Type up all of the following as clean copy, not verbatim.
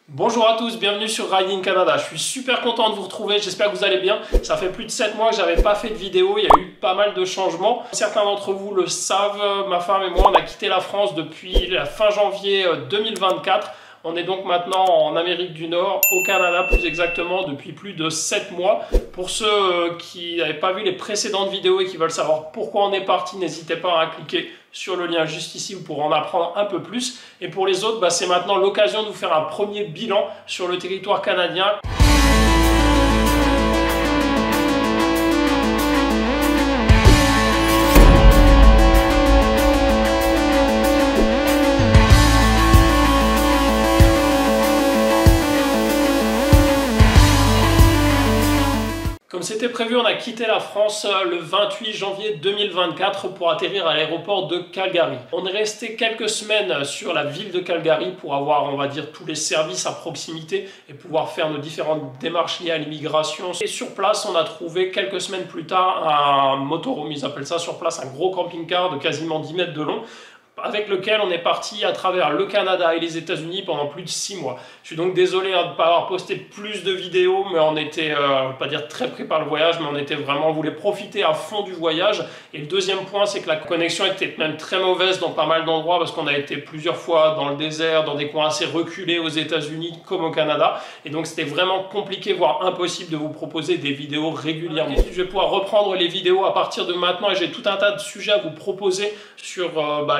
Bonjour à tous, bienvenue sur Riding Canada. Je suis super content de vous retrouver, j'espère que vous allez bien. Ça fait plus de 7 mois que j'avais pas fait de vidéo, il y a eu pas mal de changements. Certains d'entre vous le savent, ma femme et moi on a quitté la France depuis la fin janvier 2024. On est donc maintenant en Amérique du Nord, au Canada plus exactement, depuis plus de 7 mois. Pour ceux qui n'avaient pas vu les précédentes vidéos et qui veulent savoir pourquoi on est parti, n'hésitez pas à cliquer sur le lien juste ici pour en apprendre un peu plus. Et pour les autres, c'est maintenant l'occasion de vous faire un premier bilan sur le territoire canadien. Comme c'était prévu, on a quitté la France le 28 janvier 2024 pour atterrir à l'aéroport de Calgary. On est resté quelques semaines sur la ville de Calgary pour avoir, on va dire, tous les services à proximité et pouvoir faire nos différentes démarches liées à l'immigration. Et sur place, on a trouvé quelques semaines plus tard un motorhome, ils appellent ça sur place un gros camping-car de quasiment 10 mètres de long, avec lequel on est parti à travers le Canada et les États-Unis pendant plus de 6 mois. Je suis donc désolé de ne pas avoir posté plus de vidéos, mais on était, je ne vais pas dire très pris par le voyage, mais on était vraiment, on voulait profiter à fond du voyage. Et le deuxième point, c'est que la connexion était même très mauvaise dans pas mal d'endroits, parce qu'on a été plusieurs fois dans le désert, dans des coins assez reculés aux États-Unis comme au Canada. Et donc c'était vraiment compliqué, voire impossible de vous proposer des vidéos régulièrement. Je vais pouvoir reprendre les vidéos à partir de maintenant et j'ai tout un tas de sujets à vous proposer sur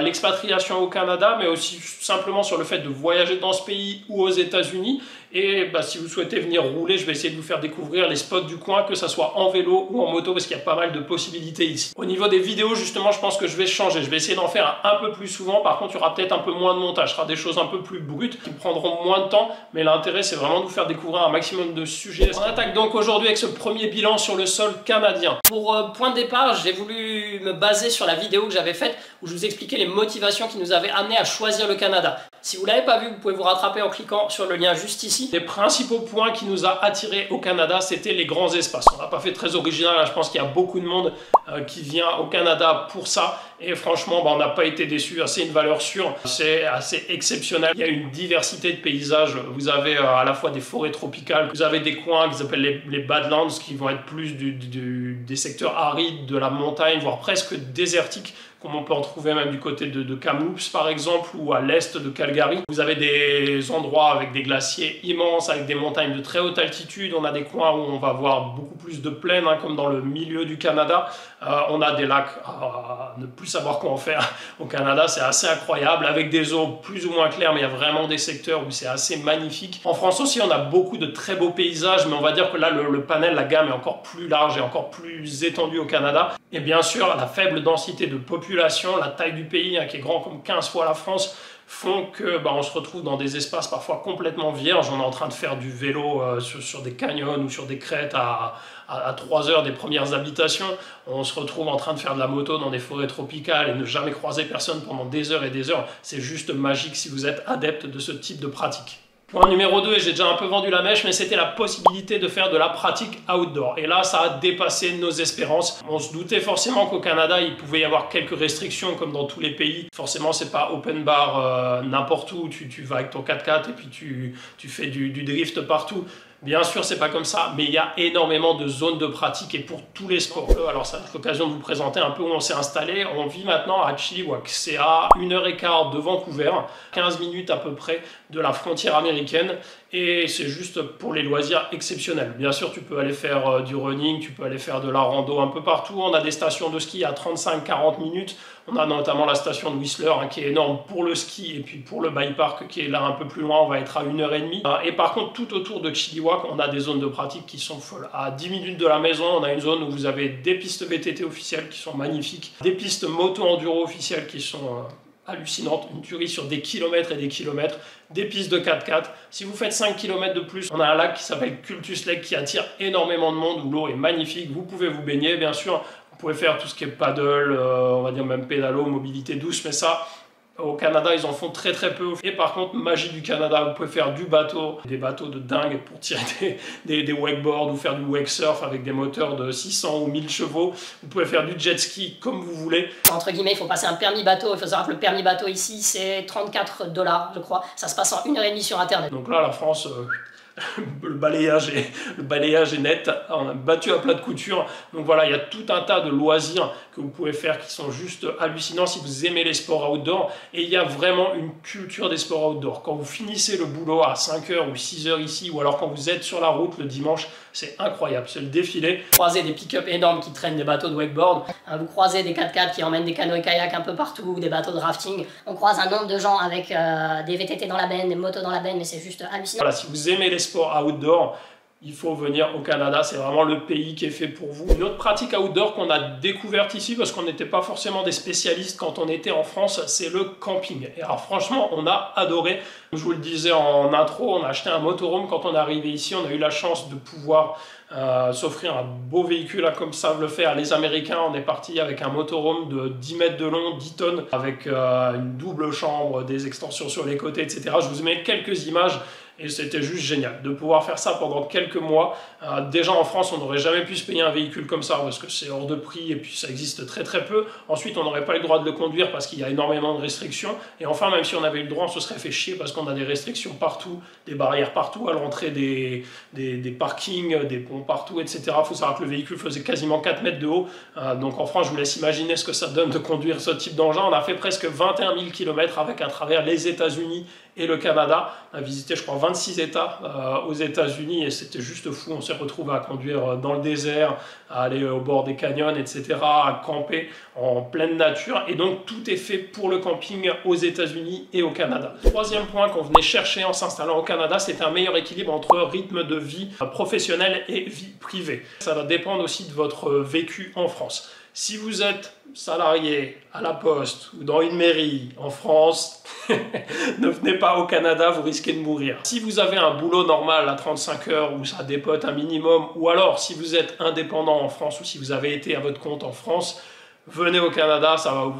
l'expatriation au Canada, mais aussi simplement sur le fait de voyager dans ce pays ou aux États-Unis. Et si vous souhaitez venir rouler, je vais essayer de vous faire découvrir les spots du coin, que ce soit en vélo ou en moto, parce qu'il y a pas mal de possibilités ici. Au niveau des vidéos, justement, je pense que je vais changer. Je vais essayer d'en faire un peu plus souvent. Par contre, il y aura peut-être un peu moins de montage. Ce sera des choses un peu plus brutes qui prendront moins de temps. Mais l'intérêt, c'est vraiment de vous faire découvrir un maximum de sujets. On attaque donc aujourd'hui avec ce premier bilan sur le sol canadien. Pour point de départ, j'ai voulu me baser sur la vidéo que j'avais faite où je vous expliquais les motivations qui nous avaient amené à choisir le Canada. Si vous ne l'avez pas vu, vous pouvez vous rattraper en cliquant sur le lien juste ici. Les principaux points qui nous a attirés au Canada, c'était les grands espaces. On n'a pas fait très original, là, je pense qu'il y a beaucoup de monde qui vient au Canada pour ça. Et franchement, on n'a pas été déçus, c'est une valeur sûre, c'est assez exceptionnel. Il y a une diversité de paysages, vous avez à la fois des forêts tropicales, vous avez des coins qu'ils appellent les Badlands, qui vont être plus des secteurs arides, de la montagne, voire presque désertiques, comme on peut en trouver même du côté de Kamloops par exemple, ou à l'est de Calgary. Vous avez des endroits avec des glaciers immenses, avec des montagnes de très haute altitude. On a des coins où on va voir beaucoup plus de plaines, comme dans le milieu du Canada. On a des lacs à ne plus savoir quoi en faire au Canada, c'est assez incroyable, avec des eaux plus ou moins claires, mais il y a vraiment des secteurs où c'est assez magnifique. En France aussi, on a beaucoup de très beaux paysages, mais on va dire que là, le panel, la gamme est encore plus large et encore plus étendue au Canada. Et bien sûr, la faible densité de population, la taille du pays, qui est grand comme 15 fois la France, font que on se retrouve dans des espaces parfois complètement vierges. On est en train de faire du vélo sur des canyons ou sur des crêtes à 3 heures des premières habitations. On se retrouve en train de faire de la moto dans des forêts tropicales et ne jamais croiser personne pendant des heures et des heures. C'est juste magique si vous êtes adepte de ce type de pratique. Point numéro 2, et j'ai déjà un peu vendu la mèche, mais c'était la possibilité de faire de la pratique outdoor. Et là, ça a dépassé nos espérances. On se doutait forcément qu'au Canada, il pouvait y avoir quelques restrictions, comme dans tous les pays. Forcément, c'est pas open bar n'importe où. Tu vas avec ton 4x4 et puis tu fais du drift partout. Bien sûr, c'est pas comme ça, mais il y a énormément de zones de pratique et pour tous les sports. Alors, ça va être l'occasion de vous présenter un peu où on s'est installé. On vit maintenant à Chilliwack. C'est à 1h15 de Vancouver, 15 minutes à peu près de la frontière américaine. Et c'est juste pour les loisirs exceptionnels. Bien sûr, tu peux aller faire du running, tu peux aller faire de la rando un peu partout. On a des stations de ski à 35-40 minutes. On a notamment la station de Whistler qui est énorme pour le ski et puis pour le bike park qui est là un peu plus loin, on va être à 1h30. Et par contre, tout autour de Chilliwack, on a des zones de pratique qui sont folles. À 10 minutes de la maison, on a une zone où vous avez des pistes VTT officielles qui sont magnifiques, des pistes moto-enduro officielles qui sont hallucinante, une tuerie sur des kilomètres et des kilomètres, des pistes de 4x4. Si vous faites 5 km de plus, on a un lac qui s'appelle Cultus Lake qui attire énormément de monde, où l'eau est magnifique. Vous pouvez vous baigner, bien sûr. Vous pouvez faire tout ce qui est paddle, on va dire même pédalo, mobilité douce, mais ça, Au Canada, ils en font très peu. Et par contre, magie du Canada, vous pouvez faire du bateau, des bateaux de dingue pour tirer des wakeboards ou faire du wake surf avec des moteurs de 600 ou 1000 chevaux. Vous pouvez faire du jet ski comme vous voulez. Entre guillemets, il faut passer un permis bateau. Il faut savoir que le permis bateau ici, c'est 34 $, je crois. Ça se passe en 1h30 sur Internet. Donc là, la France... le balayage est net, on a battu à plat de couture. Donc voilà, il y a tout un tas de loisirs que vous pouvez faire qui sont juste hallucinants si vous aimez les sports outdoor. Et il y a vraiment une culture des sports outdoor. Quand vous finissez le boulot à 5h ou 6h ici, ou alors quand vous êtes sur la route le dimanche, c'est incroyable, c'est le défilé. Vous croisez des pick-up énormes qui traînent des bateaux de wakeboard. Vous croisez des 4x4 qui emmènent des canoës et kayaks un peu partout, des bateaux de rafting. On croise un nombre de gens avec des VTT dans la benne, des motos dans la benne, mais c'est juste hallucinant. Voilà, si vous aimez les sports outdoor, il faut venir au Canada, c'est vraiment le pays qui est fait pour vous. Une autre pratique outdoor qu'on a découverte ici, parce qu'on n'était pas forcément des spécialistes quand on était en France, c'est le camping. Et alors franchement, on a adoré. Je vous le disais en intro, on a acheté un motorhome quand on est arrivé ici. On a eu la chance de pouvoir s'offrir un beau véhicule comme savent le faire les Américains. On est parti avec un motorhome de 10 mètres de long, 10 tonnes, avec une double chambre, des extensions sur les côtés, etc. Je vous mets quelques images. Et c'était juste génial de pouvoir faire ça pendant quelques mois. Déjà en France, on n'aurait jamais pu se payer un véhicule comme ça parce que c'est hors de prix et puis ça existe très peu. Ensuite, on n'aurait pas eu le droit de le conduire parce qu'il y a énormément de restrictions. Et enfin, même si on avait eu le droit, on se serait fait chier parce qu'on a des restrictions partout, des barrières partout, à l'entrée des parkings, des ponts partout, etc. Il faut savoir que le véhicule faisait quasiment 4 mètres de haut. Donc en France, je vous laisse imaginer ce que ça donne de conduire ce type d'engin. On a fait presque 21 000 km avec à travers les États-Unis et le Canada. On a visité, je crois, 26 États aux États-Unis et c'était juste fou. On s'est retrouvé à conduire dans le désert, à aller au bord des canyons, etc., à camper en pleine nature. Et donc, tout est fait pour le camping aux États-Unis et au Canada. Troisième point qu'on venait chercher en s'installant au Canada, c'est un meilleur équilibre entre rythme de vie professionnelle et vie privée. Ça va dépendre aussi de votre vécu en France. Si vous êtes salarié à la poste ou dans une mairie en France, ne venez pas au Canada, vous risquez de mourir. Si vous avez un boulot normal à 35 heures où ça dépote un minimum, ou alors si vous êtes indépendant en France ou si vous avez été à votre compte en France, venez au Canada, ça va,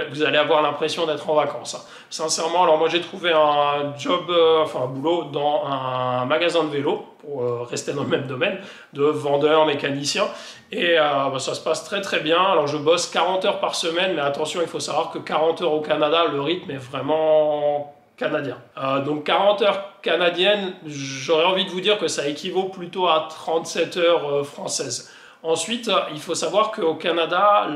vous allez avoir l'impression d'être en vacances. Sincèrement, alors moi j'ai trouvé un job, un boulot dans un magasin de vélo, pour rester dans le même domaine, de vendeur, mécanicien. Et ça se passe très bien. Alors je bosse 40 heures par semaine, mais attention, il faut savoir que 40 heures au Canada, le rythme est vraiment canadien. Donc 40 heures canadiennes, j'aurais envie de vous dire que ça équivaut plutôt à 37 heures françaises. Ensuite, il faut savoir qu'au Canada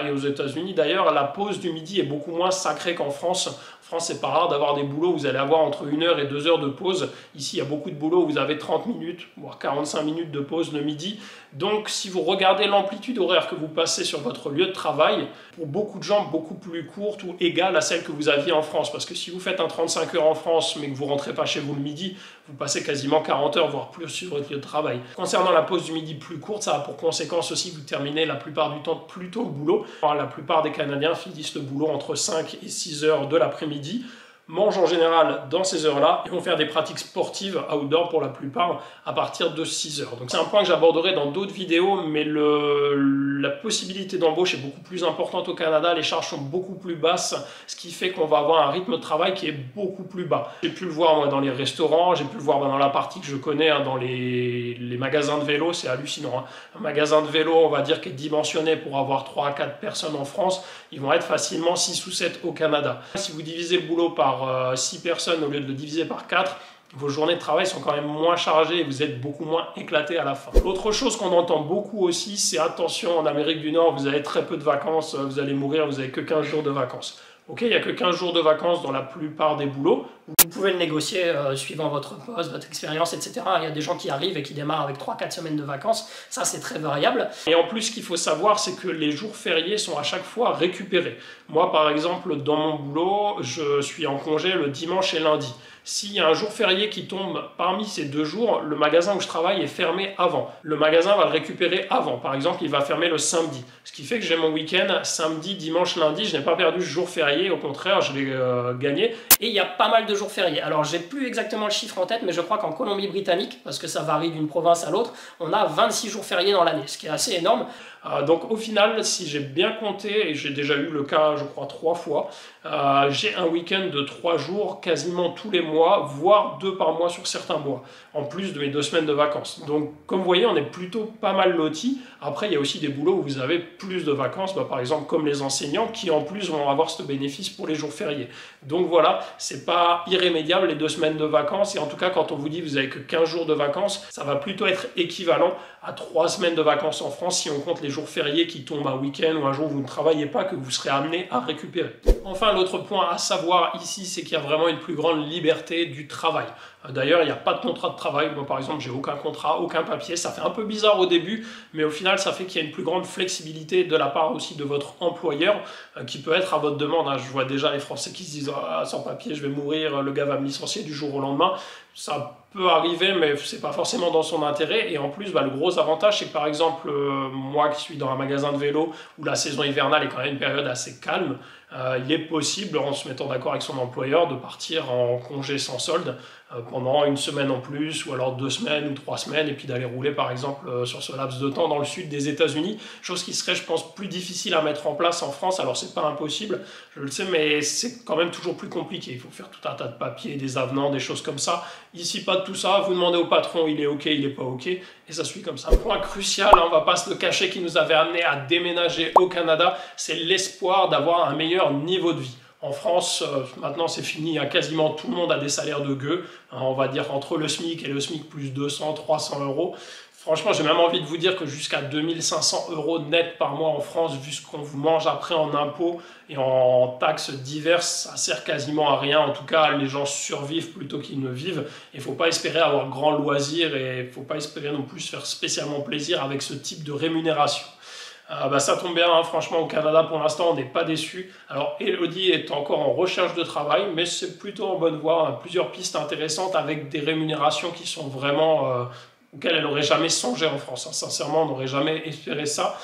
et aux États-Unis d'ailleurs, la pause du midi est beaucoup moins sacrée qu'en France. En France, c'est pas rare d'avoir des boulots où vous allez avoir entre 1 heure et 2 heures de pause. Ici, il y a beaucoup de boulots où vous avez 30 minutes, voire 45 minutes de pause le midi. Donc, si vous regardez l'amplitude horaire que vous passez sur votre lieu de travail, pour beaucoup de gens, beaucoup plus courte ou égale à celle que vous aviez en France. Parce que si vous faites un 35 heures en France, mais que vous ne rentrez pas chez vous le midi, vous passez quasiment 40 heures, voire plus sur votre lieu de travail. Concernant la pause du midi plus courte, ça a pour conséquence aussi que vous terminez la plupart du temps plus tôt le boulot. Alors, la plupart des Canadiens finissent le boulot entre 5 et 6 heures de l'après-midi, mangent en général dans ces heures-là et vont faire des pratiques sportives outdoor pour la plupart à partir de 6 heures. Donc c'est un point que j'aborderai dans d'autres vidéos, mais la possibilité d'embauche est beaucoup plus importante au Canada, les charges sont beaucoup plus basses, ce qui fait qu'on va avoir un rythme de travail qui est beaucoup plus bas. J'ai pu le voir moi dans les restaurants, j'ai pu le voir dans la partie que je connais, dans les magasins de vélo, c'est hallucinant. Un magasin de vélo, on va dire, qui est dimensionné pour avoir 3 à 4 personnes en France, ils vont être facilement 6 ou 7 au Canada. Si vous divisez le boulot par 6 personnes au lieu de le diviser par 4, vos journées de travail sont quand même moins chargées et vous êtes beaucoup moins éclaté à la fin. L'autre chose qu'on entend beaucoup aussi, c'est attention, en Amérique du Nord, vous avez très peu de vacances, vous allez mourir, vous n'avez que 15 jours de vacances. Ok, il n'y a que 15 jours de vacances dans la plupart des boulots. Vous pouvez le négocier suivant votre poste, votre expérience, etc. Il y a des gens qui arrivent et qui démarrent avec 3-4 semaines de vacances. Ça, c'est très variable. Et en plus, ce qu'il faut savoir, c'est que les jours fériés sont à chaque fois récupérés. Moi, par exemple, dans mon boulot, je suis en congé le dimanche et lundi. S'il y a un jour férié qui tombe parmi ces 2 jours, le magasin où je travaille est fermé avant. Le magasin va le récupérer avant. Par exemple, il va fermer le samedi. Ce qui fait que j'ai mon week-end samedi, dimanche, lundi. Je n'ai pas perdu ce jour férié. Au contraire, je l'ai gagné. Et il y a pas mal de de jours fériés. Alors j'ai plus exactement le chiffre en tête, mais je crois qu'en Colombie-Britannique, parce que ça varie d'une province à l'autre, on a 26 jours fériés dans l'année, ce qui est assez énorme. Donc au final, si j'ai bien compté, et j'ai déjà eu le cas je crois 3 fois, j'ai un week-end de 3 jours quasiment tous les mois, voire 2 par mois sur certains mois, en plus de mes 2 semaines de vacances. Donc comme vous voyez, on est plutôt pas mal lotis. Après, il y a aussi des boulots où vous avez plus de vacances, par exemple comme les enseignants, qui en plus vont avoir ce bénéfice pour les jours fériés. Donc voilà, c'est pas irrémédiable les 2 semaines de vacances, et en tout cas quand on vous dit que vous avez que 15 jours de vacances, ça va plutôt être équivalent à 3 semaines de vacances en France si on compte les jours fériés qui tombent un week-end ou un jour où vous ne travaillez pas, que vous serez amené à récupérer. Enfin, l'autre point à savoir ici, c'est qu'il y a vraiment une plus grande liberté du travail. D'ailleurs, il n'y a pas de contrat de travail. Moi, par exemple, j'ai aucun contrat, aucun papier. Ça fait un peu bizarre au début, mais au final, ça fait qu'il y a une plus grande flexibilité de la part aussi de votre employeur, qui peut être à votre demande. Je vois déjà les Français qui se disent « sans papier, je vais mourir, le gars va me licencier du jour au lendemain ». Ça peut arriver, mais c'est pas forcément dans son intérêt. Et en plus, le gros avantage, c'est que par exemple, moi qui suis dans un magasin de vélo où la saison hivernale est quand même une période assez calme, il est possible, en se mettant d'accord avec son employeur, de partir en congé sans solde pendant 1 semaine en plus, ou alors 2 semaines ou 3 semaines, et puis d'aller rouler par exemple sur ce laps de temps dans le sud des États-Unis, chose qui serait, je pense, plus difficile à mettre en place en France. Alors c'est pas impossible, je le sais, mais c'est quand même toujours plus compliqué. Il faut faire tout un tas de papiers, des avenants, des choses comme ça. Ici, pas de tout ça. Vous demandez au patron, il est OK, il n'est pas OK, et ça suit comme ça. Un point crucial, on va pas se le cacher, qui nous avait amené à déménager au Canada, c'est l'espoir d'avoir un meilleur niveau de vie. En France, maintenant c'est fini, quasiment tout le monde a des salaires de gueux, on va dire entre le SMIC et le SMIC plus 200, 300 euros. Franchement, j'ai même envie de vous dire que jusqu'à 2500 euros net par mois en France, vu ce qu'on vous mange après en impôts et en taxes diverses, ça sert quasiment à rien. En tout cas, les gens survivent plutôt qu'ils ne vivent. Il ne faut pas espérer avoir grand loisir, et il ne faut pas espérer non plus se faire spécialement plaisir avec ce type de rémunération. Ça tombe bien, franchement au Canada pour l'instant on n'est pas déçu. Alors Elodie est encore en recherche de travail, mais c'est plutôt en bonne voie, plusieurs pistes intéressantes avec des rémunérations qui sont vraiment auxquelles elle n'aurait jamais songé en France. Sincèrement, on n'aurait jamais espéré ça.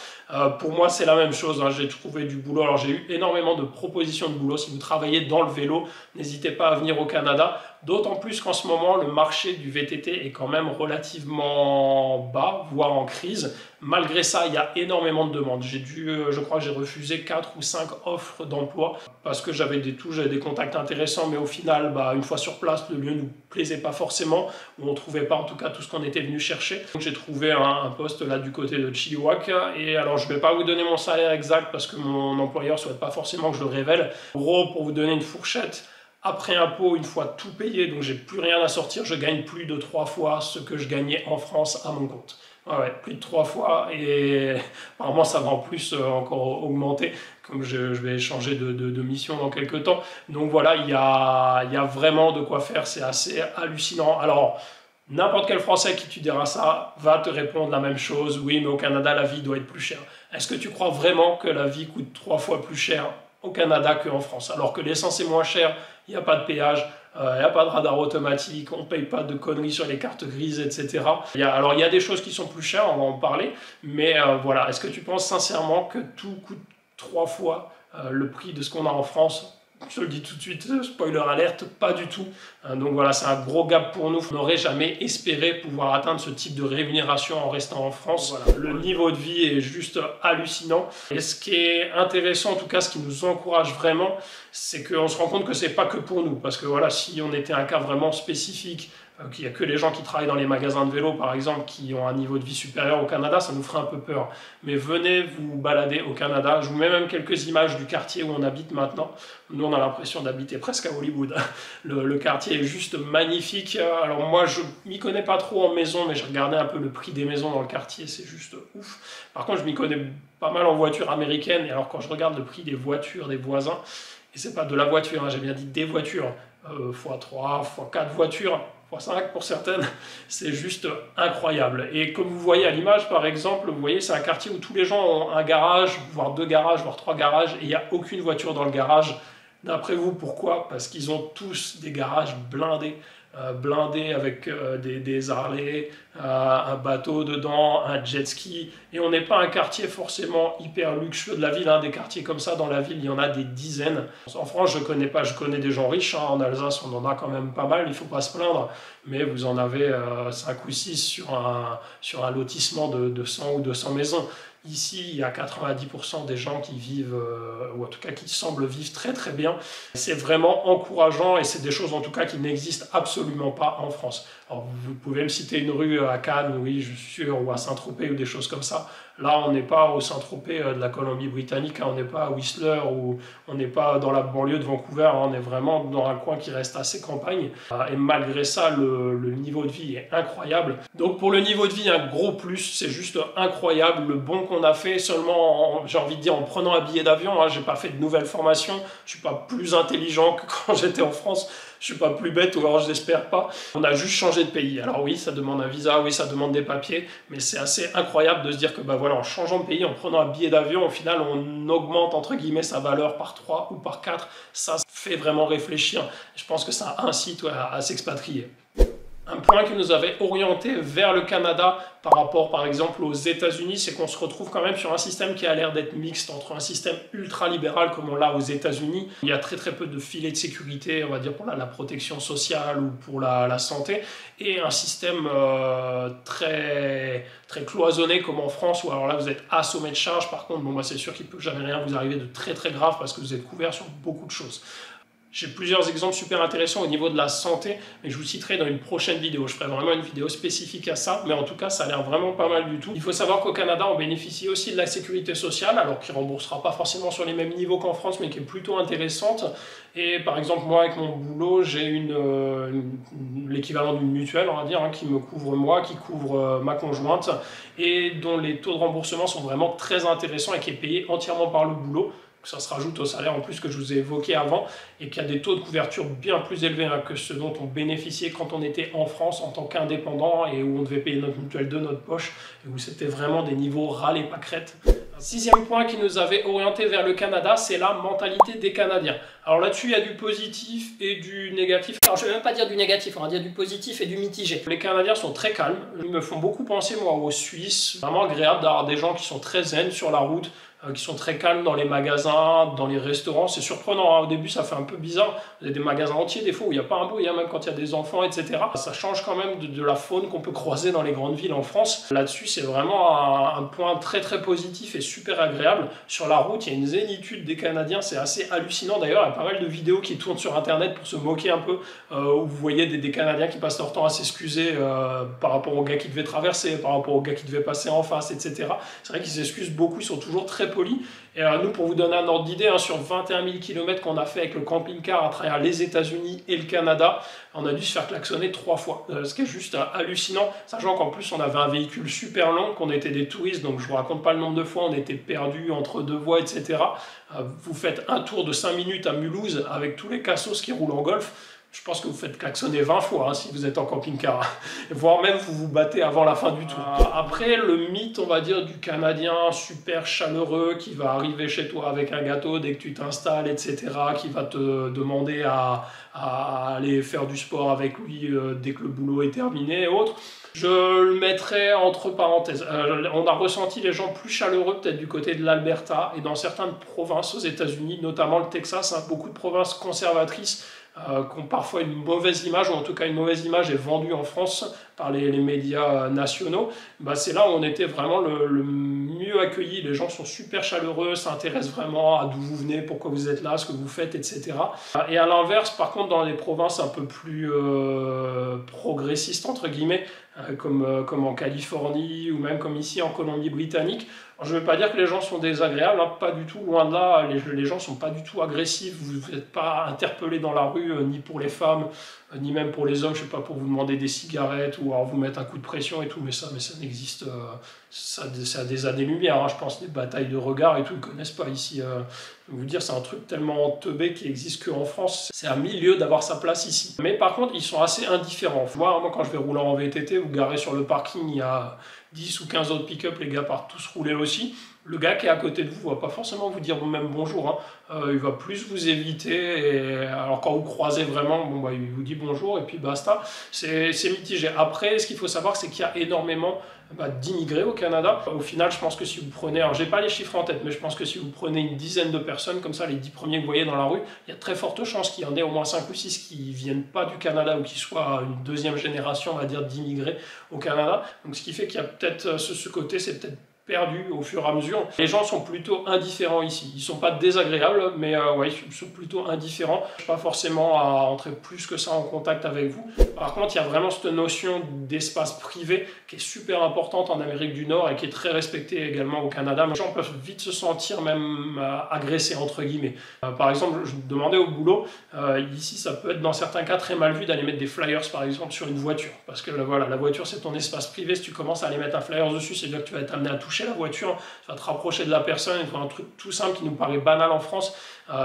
Pour moi, c'est la même chose. J'ai trouvé du boulot. Alors, j'ai eu énormément de propositions de boulot. Si vous travaillez dans le vélo, n'hésitez pas à venir au Canada. D'autant plus qu'en ce moment, le marché du VTT est quand même relativement bas, voire en crise. Malgré ça, il y a énormément de demandes. Je crois que j'ai refusé 4 ou 5 offres d'emploi parce que j'avais des touches, j'avais des contacts intéressants, mais au final, une fois sur place, le lieu ne nous plaisait pas forcément, ou on ne trouvait pas en tout cas tout ce qu'on était venu chercher. Donc j'ai trouvé un poste là du côté de Chilliwack, et alors je ne vais pas vous donner mon salaire exact parce que mon employeur ne souhaite pas forcément que je le révèle. En gros, pour vous donner une fourchette, après impôt, une fois tout payé, donc j'ai plus rien à sortir, je gagne plus de 3 fois ce que je gagnais en France à mon compte. Ouais, plus de 3 fois, et apparemment ça va en plus encore augmenter, comme je vais changer de mission dans quelques temps. Donc voilà, il y a vraiment de quoi faire, c'est assez hallucinant. Alors, n'importe quel Français qui tu diras ça va te répondre la même chose. Oui, mais au Canada, la vie doit être plus chère. Est-ce que tu crois vraiment que la vie coûte 3 fois plus cher au Canada qu'en France? Alors que l'essence est moins chère, il n'y a pas de péage, il n'y a pas de radar automatique, on ne paye pas de conneries sur les cartes grises, etc. Alors il y a des choses qui sont plus chères, on va en parler, mais voilà, est-ce que tu penses sincèrement que tout coûte 3 fois le prix de ce qu'on a en France? Je te le dis tout de suite, spoiler alerte, pas du tout. Donc voilà, c'est un gros gap pour nous. On n'aurait jamais espéré pouvoir atteindre ce type de rémunération en restant en France. Voilà, le niveau de vie est juste hallucinant. Et ce qui est intéressant, en tout cas, ce qui nous encourage vraiment, c'est qu'on se rend compte que c'est pas que pour nous. Parce que voilà, si on était un cas vraiment spécifique, qu'il n'y a que les gens qui travaillent dans les magasins de vélo, par exemple, qui ont un niveau de vie supérieur au Canada, ça nous ferait un peu peur. Mais venez vous balader au Canada. Je vous mets même quelques images du quartier où on habite maintenant. Nous, on a l'impression d'habiter presque à Hollywood. Le quartier est juste magnifique. Alors moi, je m'y connais pas trop en maison, mais j'ai regardé un peu le prix des maisons dans le quartier, c'est juste ouf. Par contre, je m'y connais pas mal en voitures américaines, et alors quand je regarde le prix des voitures des voisins, et c'est pas de la voiture, j'ai bien dit des voitures, x3, x4 voitures, x5 pour certaines, c'est juste incroyable. Et comme vous voyez à l'image, par exemple, vous voyez, c'est un quartier où tous les gens ont un garage, voire 2 garages, voire 3 garages, et il n'y a aucune voiture dans le garage. D'après vous, pourquoi? Parce qu'ils ont tous des garages blindés. blindé avec des Harley, un bateau dedans, un jet ski. Et on n'est pas un quartier forcément hyper luxueux de la ville, hein. Des quartiers comme ça dans la ville, il y en a des dizaines. En France, je connais pas, je connais des gens riches, hein. En Alsace, on en a quand même pas mal, il faut pas se plaindre. Mais vous en avez 5 ou 6 sur un lotissement de 100 ou 200 maisons. Ici, il y a 90% des gens qui vivent, ou en tout cas qui semblent vivre très très bien. C'est vraiment encourageant et c'est des choses en tout cas qui n'existent absolument pas en France. Alors, vous pouvez me citer une rue à Cannes, oui, je suis sûr, ou à Saint-Tropez ou des choses comme ça. Là, on n'est pas au Saint-Tropez de la Colombie-Britannique, hein, on n'est pas à Whistler ou on n'est pas dans la banlieue de Vancouver, hein, on est vraiment dans un coin qui reste assez campagne. Et malgré ça, le niveau de vie est incroyable. Donc pour le niveau de vie, un gros plus, c'est juste incroyable. Le bond qu'on a fait seulement, j'ai envie de dire, en prenant un billet d'avion, hein, j'ai pas fait de nouvelles formations, je suis pas plus intelligent que quand j'étais en France. Je suis pas plus bête, ou alors je l'espère pas. On a juste changé de pays. Alors oui, ça demande un visa, oui, ça demande des papiers, mais c'est assez incroyable de se dire que bah voilà, en changeant de pays, en prenant un billet d'avion, au final, on augmente entre guillemets sa valeur par 3 ou par 4. Ça fait vraiment réfléchir. Je pense que ça incite à s'expatrier. Un point qui nous avait orienté vers le Canada par rapport par exemple aux États-Unis, c'est qu'on se retrouve quand même sur un système qui a l'air d'être mixte entre un système ultra-libéral comme on l'a aux États-Unis. Il y a très très peu de filets de sécurité, on va dire pour la protection sociale ou pour la santé, et un système très cloisonné comme en France, où alors là vous êtes assommé de charges. Par contre, bon, moi c'est sûr qu'il ne peut jamais rien vous arriver de très très grave parce que vous êtes couvert sur beaucoup de choses. J'ai plusieurs exemples super intéressants au niveau de la santé, mais je vous citerai dans une prochaine vidéo. Je ferai vraiment une vidéo spécifique à ça, mais en tout cas, ça a l'air vraiment pas mal du tout. Il faut savoir qu'au Canada, on bénéficie aussi de la sécurité sociale, alors qui ne remboursera pas forcément sur les mêmes niveaux qu'en France, mais qui est plutôt intéressante. Et par exemple, moi, avec mon boulot, j'ai l'équivalent d'une mutuelle, on va dire, hein, qui me couvre moi, qui couvre ma conjointe, et dont les taux de remboursement sont vraiment très intéressants et qui est payé entièrement par le boulot. Ça se rajoute au salaire en plus que je vous ai évoqué avant, et qui a des taux de couverture bien plus élevés, hein, que ceux dont on bénéficiait quand on était en France en tant qu'indépendant et où on devait payer notre mutuelle de notre poche et où c'était vraiment des niveaux ras les pâquerettes. Sixième point qui nous avait orienté vers le Canada, c'est la mentalité des Canadiens. Alors là-dessus, il y a du positif et du négatif. Alors je ne vais même pas dire du négatif, on va dire du positif et du mitigé. Les Canadiens sont très calmes, ils me font beaucoup penser moi aux Suisses. Vraiment agréable d'avoir des gens qui sont très zen sur la route, qui sont très calmes dans les magasins, dans les restaurants. C'est surprenant, hein. Au début ça fait un peu bizarre. Vous avez des magasins entiers des fois où il n'y a pas un bruit, hein, même quand il y a des enfants, etc. Ça change quand même de la faune qu'on peut croiser dans les grandes villes en France. Là-dessus, c'est vraiment un point très très positif et super agréable. Sur la route, il y a une zénitude des Canadiens, c'est assez hallucinant. D'ailleurs, il y a pas mal de vidéos qui tournent sur internet pour se moquer un peu, où vous voyez des Canadiens qui passent leur temps à s'excuser par rapport aux gars qui devaient traverser, par rapport aux gars qui devaient passer en face, etc. C'est vrai qu'ils s'excusent beaucoup, ils sont toujours très polis. Et nous, pour vous donner un ordre d'idée, hein, sur 21 000 km qu'on a fait avec le camping-car à travers les États-Unis et le Canada, on a dû se faire klaxonner 3 fois, ce qui est juste hallucinant, sachant qu'en plus on avait un véhicule super long, qu'on était des touristes, donc je ne vous raconte pas le nombre de fois on était perdus entre 2 voies, etc. Vous faites un tour de 5 minutes à Mulhouse avec tous les cassos qui roulent en golf. Je pense que vous faites klaxonner 20 fois, hein, si vous êtes en camping-car, voire même vous vous battez avant la fin du tour. Après, le mythe, on va dire, du Canadien super chaleureux qui va arriver chez toi avec un gâteau dès que tu t'installes, etc., qui va te demander à aller faire du sport avec lui dès que le boulot est terminé et autres. Je le mettrais entre parenthèses. On a ressenti les gens plus chaleureux peut-être du côté de l'Alberta et dans certaines provinces aux États-Unis, notamment le Texas, hein, beaucoup de provinces conservatrices qui ont parfois une mauvaise image, ou en tout cas une mauvaise image est vendue en France par les médias nationaux. Bah, c'est là où on était vraiment le mieux accueillis. Les gens sont super chaleureux, s'intéressent vraiment à d'où vous venez, pourquoi vous êtes là, ce que vous faites, etc. Et à l'inverse, par contre, dans les provinces un peu plus progressistes, entre guillemets, comme en Californie ou même comme ici en Colombie-Britannique, je ne veux pas dire que les gens sont désagréables, hein, pas du tout, loin de là, les gens ne sont pas du tout agressifs, vous n'êtes pas interpellés dans la rue, ni pour les femmes, ni même pour les hommes, je ne sais pas, pour vous demander des cigarettes ou alors vous mettre un coup de pression et tout, mais ça n'existe, ça a des années-lumière, hein, je pense, des batailles de regard et tout, ils ne connaissent pas ici. Je vais vous dire, c'est un truc tellement teubé qui existe qu'en France, c'est à 1000 lieues d'avoir sa place ici. Mais par contre, ils sont assez indifférents. Moi, quand je vais rouler en VTT, vous garez sur le parking, il y a 10 ou 15 autres pick-up, les gars partent tous rouler aussi. le gars qui est à côté de vous va pas forcément vous dire même bonjour, hein. Il va plus vous éviter, et alors quand vous croisez vraiment, bon, bah, il vous dit bonjour et puis basta. C'est mitigé. Après, ce qu'il faut savoir, c'est qu'il y a énormément d'immigrés au Canada. Au final, je pense que si vous prenez, alors j'ai pas les chiffres en tête, mais je pense que si vous prenez une dizaine de personnes, comme ça, les 10 premiers que vous voyez dans la rue, il y a très forte chance qu'il y en ait au moins 5 ou 6 qui viennent pas du Canada ou qui soient une deuxième génération, on va dire, d'immigrés au Canada. Donc ce qui fait qu'il y a peut-être ce côté, c'est peut-être perdu au fur et à mesure. Les gens sont plutôt indifférents ici. Ils sont pas désagréables, mais ouais, ils sont plutôt indifférents. Pas forcément à entrer plus que ça en contact avec vous. Par contre, il y a vraiment cette notion d'espace privé qui est super importante en Amérique du Nord et qui est très respectée également au Canada. Les gens peuvent vite se sentir même agressés, entre guillemets. Par exemple, je me demandais au boulot, ici, ça peut être dans certains cas très mal vu d'aller mettre des flyers, par exemple, sur une voiture. Parce que voilà, la voiture, c'est ton espace privé. Si tu commences à aller mettre un flyer dessus, c'est-à-dire que tu vas être amené à toucher la voiture, tu vas te rapprocher de la personne, il faut un truc tout simple qui nous paraît banal en France,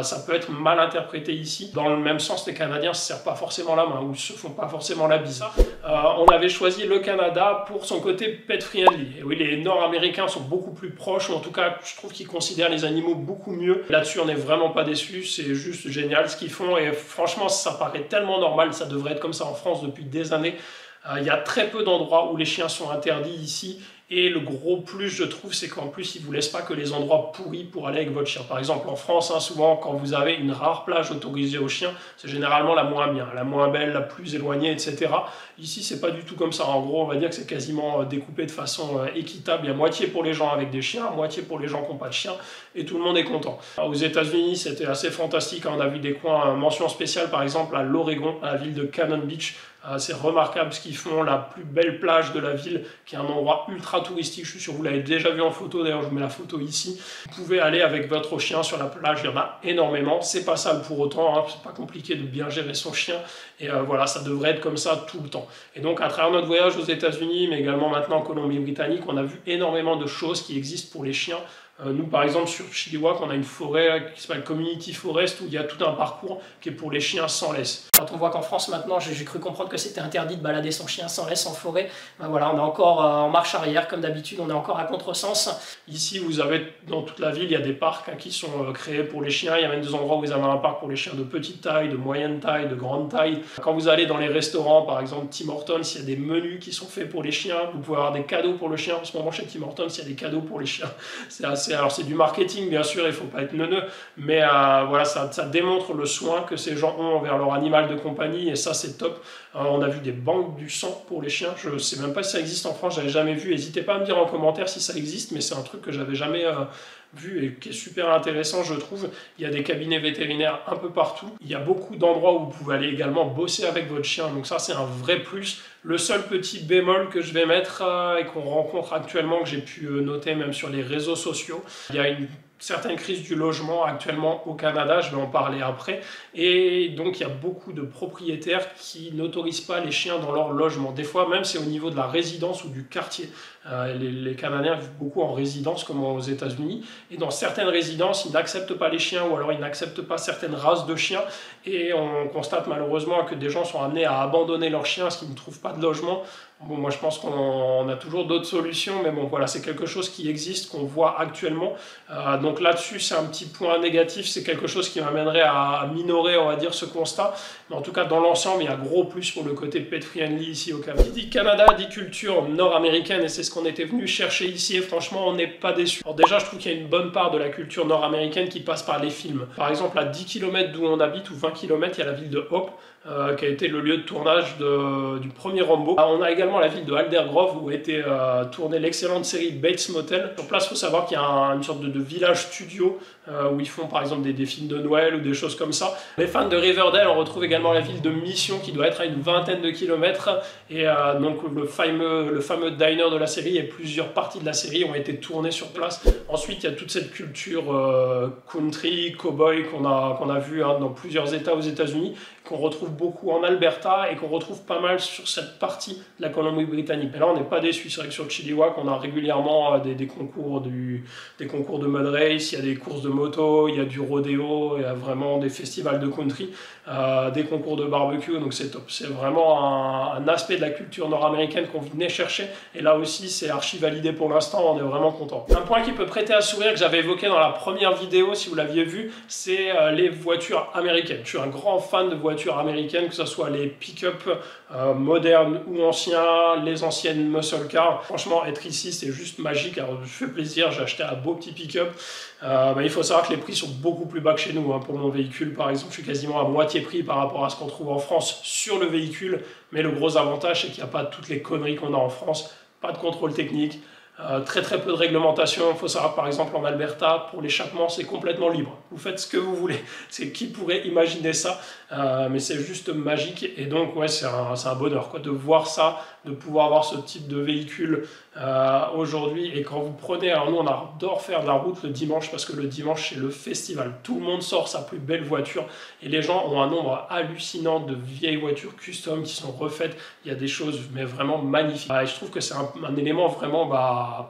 ça peut être mal interprété ici. Dans le même sens, les Canadiens ne se serrent pas forcément la main ou ne se font pas forcément la bise. On avait choisi le Canada pour son côté pet friendly. Et oui, les Nord-Américains sont beaucoup plus proches, ou en tout cas, je trouve qu'ils considèrent les animaux beaucoup mieux. Là-dessus, on n'est vraiment pas déçus, c'est juste génial ce qu'ils font et franchement, ça paraît tellement normal, ça devrait être comme ça en France depuis des années. Il y a très peu d'endroits où les chiens sont interdits ici. Et le gros plus, je trouve, c'est qu'en plus, ils ne vous laissent pas que les endroits pourris pour aller avec votre chien. Par exemple, en France, hein, souvent, quand vous avez une rare plage autorisée aux chiens, c'est généralement la moins bien, la moins belle, la plus éloignée, etc. Ici, c'est pas du tout comme ça. En gros, on va dire que c'est quasiment découpé de façon équitable. Il y a moitié pour les gens avec des chiens, moitié pour les gens qui n'ont pas de chiens, et tout le monde est content. Alors, aux États-Unis, c'était assez fantastique. On a vu des coins mention spéciale, par exemple, à l'Oregon, à la ville de Cannon Beach. C'est remarquable ce qu'ils font, la plus belle plage de la ville, qui est un endroit ultra touristique. Je suis sûr que vous l'avez déjà vu en photo, d'ailleurs je vous mets la photo ici. Vous pouvez aller avec votre chien sur la plage, il y en a énormément. C'est pas sale pour autant, hein. C'est pas compliqué de bien gérer son chien. Et voilà, ça devrait être comme ça tout le temps. Et donc à travers notre voyage aux États-Unis, mais également maintenant en Colombie-Britannique, on a vu énormément de choses qui existent pour les chiens. Nous, par exemple, sur Chilliwack, on a une forêt qui s'appelle Community Forest où il y a tout un parcours qui est pour les chiens sans laisse. Quand on voit qu'en France, maintenant, j'ai cru comprendre que c'était interdit de balader son chien sans laisse en forêt, ben voilà, on est encore en marche arrière, comme d'habitude, on est encore à contresens. Ici, vous avez, dans toute la ville, il y a des parcs qui sont créés pour les chiens. Il y a même des endroits où vous avez un parc pour les chiens de petite taille, de moyenne taille, de grande taille. Quand vous allez dans les restaurants, par exemple Tim Hortons, il y a des menus qui sont faits pour les chiens. Vous pouvez avoir des cadeaux pour le chien. En ce moment, chez Tim Hortons, il y a des cadeaux pour les chiens. C'est assez... Alors, c'est du marketing, bien sûr, il ne faut pas être neuneux, mais voilà, ça démontre le soin que ces gens ont envers leur animal de compagnie, et ça, c'est top. On a vu des banques du sang pour les chiens. Je ne sais même pas si ça existe en France, je n'avais jamais vu. N'hésitez pas à me dire en commentaire si ça existe, mais c'est un truc que j'avais jamais vu et qui est super intéressant, je trouve. Il y a des cabinets vétérinaires un peu partout. Il y a beaucoup d'endroits où vous pouvez aller également bosser avec votre chien, donc ça, c'est un vrai plus. Le seul petit bémol que je vais mettre et qu'on rencontre actuellement, que j'ai pu noter même sur les réseaux sociaux, il y a une certaine crise du logement actuellement au Canada, je vais en parler après, et donc il y a beaucoup de propriétaires qui n'autorisent pas les chiens dans leur logement. Des fois même c'est au niveau de la résidence ou du quartier. Les Canadiens vivent beaucoup en résidence comme aux États-Unis, et dans certaines résidences ils n'acceptent pas les chiens, ou alors ils n'acceptent pas certaines races de chiens, et on constate malheureusement que des gens sont amenés à abandonner leurs chiens parce qu'ils ne trouvent pas de logement. Bon, moi je pense qu'on a toujours d'autres solutions, mais bon voilà, c'est quelque chose qui existe, qu'on voit actuellement. Donc là-dessus c'est un petit point négatif, c'est quelque chose qui m'amènerait à minorer, on va dire, ce constat. Mais en tout cas dans l'ensemble, il y a gros plus pour le côté pet friendly ici au Canada. Qui dit Canada dit culture nord-américaine, et c'est ce qu'on était venu chercher ici, et franchement on n'est pas déçus. Alors déjà je trouve qu'il y a une bonne part de la culture nord-américaine qui passe par les films. Par exemple à 10 km d'où on habite, ou 20 km, il y a la ville de Hope, qui a été le lieu de tournage du premier Rambo. On a également la ville de Aldergrove où a été tournée l'excellente série Bates Motel. Sur place, il faut savoir qu'il y a une sorte de village studio où ils font par exemple des films de Noël ou des choses comme ça. Les fans de Riverdale, on retrouve également la ville de Mission qui doit être à une vingtaine de kilomètres, et donc le fameux diner de la série et plusieurs parties de la série ont été tournées sur place. Ensuite, il y a toute cette culture country, cowboy qu'on a vu dans plusieurs états aux États-Unis, qu'on retrouve beaucoup en Alberta et qu'on retrouve pas mal sur cette partie de la Colombie-Britannique. Et là, on n'est pas déçu. C'est vrai que sur le Chilliwack, on a régulièrement des concours de mud race, il y a des courses de moto, il y a du rodéo, il y a vraiment des festivals de country, des concours de barbecue, donc c'est top. C'est vraiment un aspect de la culture nord-américaine qu'on venait chercher, et là aussi, c'est archi validé pour l'instant, on est vraiment content. Un point qui peut prêter à sourire, que j'avais évoqué dans la première vidéo, si vous l'aviez vu, c'est les voitures américaines. Je suis un grand fan de voitures américaines, que ce soit les pick-up modernes ou anciens, les anciennes muscle cars. Franchement, être ici, c'est juste magique. Alors, je fais plaisir, j'ai acheté un beau petit pick-up. Il faut savoir que les prix sont beaucoup plus bas que chez nous. Hein. Pour mon véhicule, par exemple, je suis quasiment à moitié prix par rapport à ce qu'on trouve en France sur le véhicule. Mais le gros avantage, c'est qu'il n'y a pas toutes les conneries qu'on a en France. Pas de contrôle technique. Très peu de réglementation. Il faut savoir par exemple en Alberta, pour l'échappement, c'est complètement libre. Vous faites ce que vous voulez. C'est qui pourrait imaginer ça, mais c'est juste magique. Et donc ouais, c'est un bonheur quoi, de voir ça, de pouvoir avoir ce type de véhicule aujourd'hui. Et quand vous prenez, alors nous on adore faire de la route le dimanche parce que le dimanche c'est le festival. Tout le monde sort sa plus belle voiture et les gens ont un nombre hallucinant de vieilles voitures custom qui sont refaites. Il y a des choses mais vraiment magnifiques. Et je trouve que c'est un élément vraiment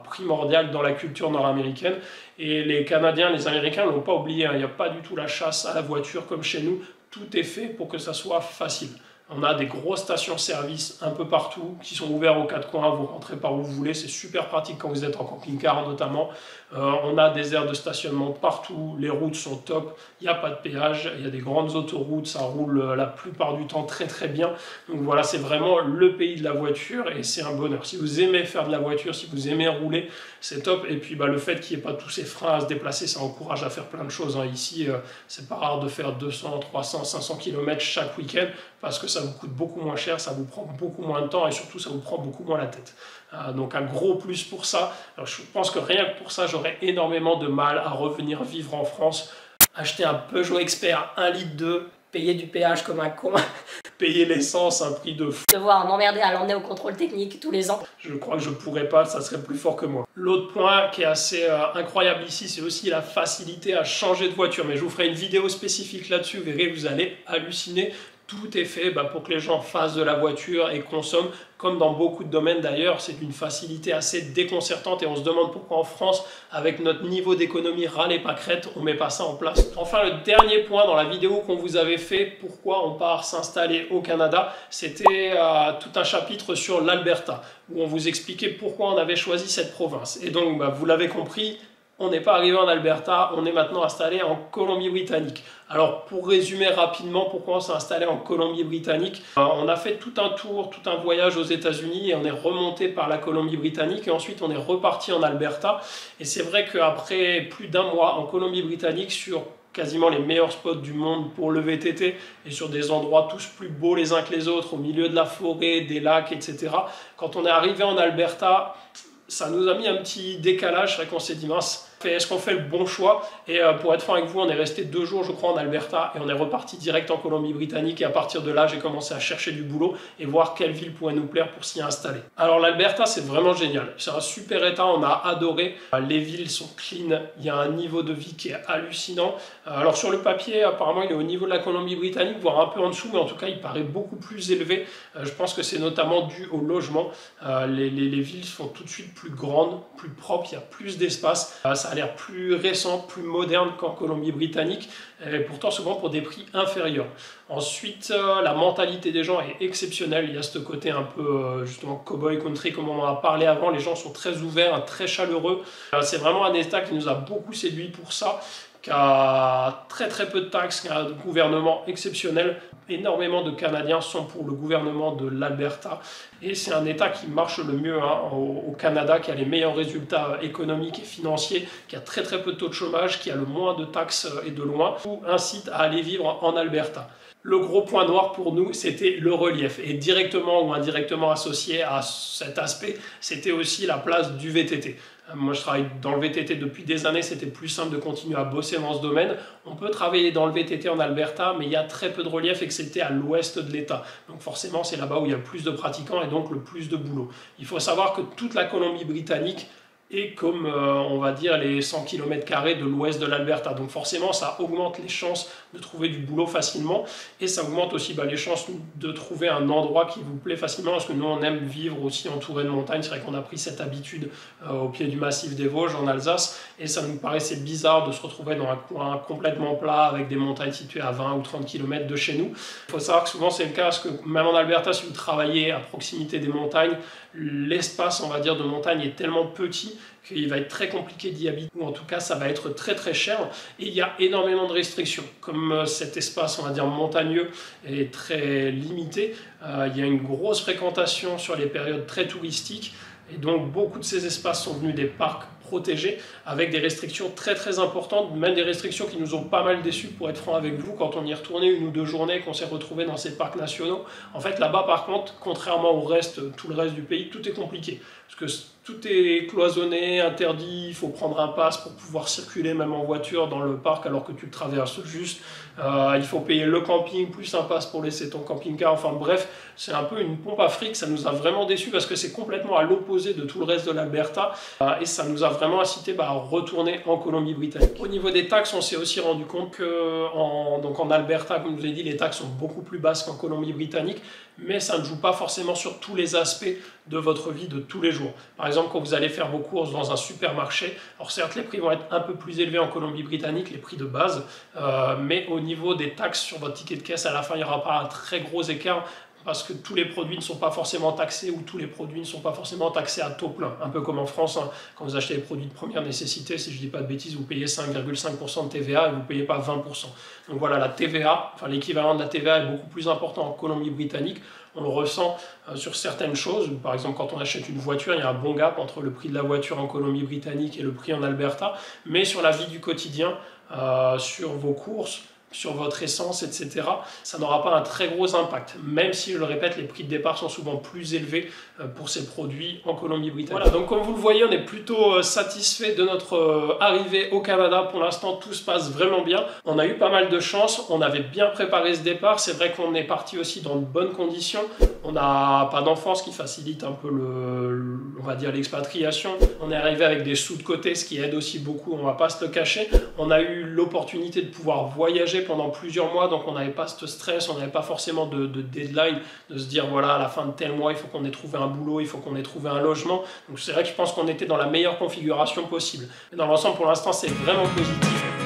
primordial dans la culture nord-américaine. Et les Canadiens, les Américains ne l'ont pas oublié. Hein. Il n'y a pas du tout la chasse à la voiture comme chez nous. Tout est fait pour que ça soit facile. On a des grosses stations-service un peu partout qui sont ouverts aux quatre coins. Vous rentrez par où vous voulez. C'est super pratique quand vous êtes en camping-car notamment. On a des aires de stationnement partout. Les routes sont top. Il n'y a pas de péage. Il y a des grandes autoroutes. Ça roule la plupart du temps très bien. Donc voilà, c'est vraiment le pays de la voiture et c'est un bonheur. Si vous aimez faire de la voiture, si vous aimez rouler, c'est top. Et puis le fait qu'il n'y ait pas tous ces freins à se déplacer, ça encourage à faire plein de choses. Hein. Ici, c'est pas rare de faire 200, 300, 500 km chaque week-end parce que ça vous coûte beaucoup moins cher, ça vous prend beaucoup moins de temps et surtout ça vous prend beaucoup moins la tête. Donc un gros plus pour ça. Alors, je pense que rien que pour ça, j'aurais énormément de mal à revenir vivre en France, acheter un Peugeot Expert 1,2 litre, payer du péage comme un con, payer l'essence un prix de fou. devoir m'emmerder à l'emmener au contrôle technique tous les ans. Je crois que je pourrais pas, ça serait plus fort que moi. L'autre point qui est assez incroyable ici, c'est aussi la facilité à changer de voiture. Mais je vous ferai une vidéo spécifique là-dessus, vous verrez, vous allez halluciner. Tout est fait pour que les gens fassent de la voiture et consomment, comme dans beaucoup de domaines d'ailleurs. C'est d'une facilité assez déconcertante et on se demande pourquoi en France, avec notre niveau d'économie ras les pâquerettes, on ne met pas ça en place. Enfin, le dernier point dans la vidéo qu'on vous avait fait, pourquoi on part s'installer au Canada, c'était tout un chapitre sur l'Alberta, où on vous expliquait pourquoi on avait choisi cette province. Et donc, vous l'avez compris, on n'est pas arrivé en Alberta, on est maintenant installé en Colombie-Britannique. Alors pour résumer rapidement pourquoi on s'est installé en Colombie-Britannique, on a fait tout un tour, tout un voyage aux États-Unis et on est remonté par la Colombie-Britannique et ensuite on est reparti en Alberta. Et c'est vrai qu'après plus d'un mois en Colombie-Britannique sur quasiment les meilleurs spots du monde pour le VTT et sur des endroits tous plus beaux les uns que les autres, au milieu de la forêt, des lacs, etc. Quand on est arrivé en Alberta, ça nous a mis un petit décalage, c'est vrai qu'on s'est dit mince, est-ce qu'on fait le bon choix? Et pour être franc avec vous, on est resté 2 jours je crois en Alberta et on est reparti direct en Colombie-Britannique et à partir de là j'ai commencé à chercher du boulot et voir quelle ville pourrait nous plaire pour s'y installer. Alors l'Alberta c'est vraiment génial, c'est un super état, on a adoré, les villes sont clean, il y a un niveau de vie qui est hallucinant. Alors sur le papier apparemment il est au niveau de la Colombie-Britannique, voire un peu en dessous, mais en tout cas il paraît beaucoup plus élevé. Je pense que c'est notamment dû au logement. Les villes sont tout de suite plus grandes, plus propres, il y a plus d'espace, ça a l'air plus récent, plus moderne qu'en Colombie-Britannique, et pourtant souvent pour des prix inférieurs. Ensuite, la mentalité des gens est exceptionnelle, il y a ce côté un peu justement cowboy country comme on en a parlé avant, les gens sont très ouverts, très chaleureux. C'est vraiment un état qui nous a beaucoup séduit pour ça, qui a très peu de taxes, qui a un gouvernement exceptionnel. Énormément de Canadiens sont pour le gouvernement de l'Alberta et c'est un État qui marche le mieux au Canada, qui a les meilleurs résultats économiques et financiers, qui a très peu de taux de chômage, qui a le moins de taxes et de loin, ou incite à aller vivre en Alberta. Le gros point noir pour nous, c'était le relief et directement ou indirectement associé à cet aspect, c'était aussi la place du VTT. Moi, je travaille dans le VTT depuis des années, c'était plus simple de continuer à bosser dans ce domaine. On peut travailler dans le VTT en Alberta, mais il y a très peu de relief et que c'était à l'ouest de l'État. Donc forcément, c'est là-bas où il y a le plus de pratiquants et donc le plus de boulot. Il faut savoir que toute la Colombie-Britannique et comme on va dire les 100 km² de l'ouest de l'Alberta. Donc forcément ça augmente les chances de trouver du boulot facilement et ça augmente aussi les chances de trouver un endroit qui vous plaît facilement, parce que nous on aime vivre aussi entouré de montagnes. C'est vrai qu'on a pris cette habitude au pied du massif des Vosges en Alsace et ça nous paraissait bizarre de se retrouver dans un coin complètement plat avec des montagnes situées à 20 ou 30 km de chez nous. Il faut savoir que souvent c'est le cas, parce que même en Alberta, si vous travaillez à proximité des montagnes, l'espace on va dire de montagne est tellement petit qu'il va être très compliqué d'y habiter, ou en tout cas ça va être très très cher, et il y a énormément de restrictions. Comme cet espace on va dire montagneux est très limité, il y a une grosse fréquentation sur les périodes très touristiques, et donc beaucoup de ces espaces sont venus des parcs protégés avec des restrictions très très importantes, même des restrictions qui nous ont pas mal déçus, pour être franc avec vous, quand on y est retourné 1 ou 2 journées, qu'on s'est retrouvé dans ces parcs nationaux. En fait là-bas par contre, contrairement au reste, tout le reste du pays, tout est compliqué, parce que tout est cloisonné, interdit, il faut prendre un pass pour pouvoir circuler même en voiture dans le parc alors que tu le traverses juste. Il faut payer le camping plus un pass pour laisser ton camping-car. Enfin bref, c'est un peu une pompe à fric. Ça nous a vraiment déçus parce que c'est complètement à l'opposé de tout le reste de l'Alberta et ça nous a vraiment incité à retourner en Colombie-Britannique. Au niveau des taxes, on s'est aussi rendu compte que en Alberta, comme je vous l'ai dit, les taxes sont beaucoup plus basses qu'en Colombie-Britannique, mais ça ne joue pas forcément sur tous les aspects de votre vie de tous les jours. Par exemple, quand vous allez faire vos courses dans un supermarché, alors certes les prix vont être un peu plus élevés en Colombie-Britannique, les prix de base, mais au niveau des taxes sur votre ticket de caisse, à la fin il n'y aura pas un très gros écart, parce que tous les produits ne sont pas forcément taxés, ou tous les produits ne sont pas forcément taxés à taux plein. Un peu comme en France, hein, quand vous achetez des produits de première nécessité, si je ne dis pas de bêtises, vous payez 5,5% de TVA et vous ne payez pas 20%. Donc voilà, la TVA, enfin l'équivalent de la TVA est beaucoup plus important en Colombie-Britannique. On le ressent sur certaines choses. Par exemple, quand on achète une voiture, il y a un bon gap entre le prix de la voiture en Colombie-Britannique et le prix en Alberta. Mais sur la vie du quotidien, sur vos courses, sur votre essence, etc., ça n'aura pas un très gros impact, même si, je le répète, les prix de départ sont souvent plus élevés pour ces produits en Colombie-Britannique. Voilà, donc comme vous le voyez, on est plutôt satisfait de notre arrivée au Canada. Pour l'instant, tout se passe vraiment bien. On a eu pas mal de chance, on avait bien préparé ce départ. C'est vrai qu'on est parti aussi dans de bonnes conditions. On n'a pas d'enfants, ce qui facilite un peu on va dire l'expatriation. On est arrivé avec des sous de côté, ce qui aide aussi beaucoup, on ne va pas se le cacher. On a eu l'opportunité de pouvoir voyager pendant plusieurs mois, donc on n'avait pas ce stress, on n'avait pas forcément de deadline, de se dire voilà, à la fin de tel mois, il faut qu'on ait trouvé un boulot, il faut qu'on ait trouvé un logement. Donc c'est vrai que je pense qu'on était dans la meilleure configuration possible. Mais dans l'ensemble, pour l'instant, c'est vraiment positif.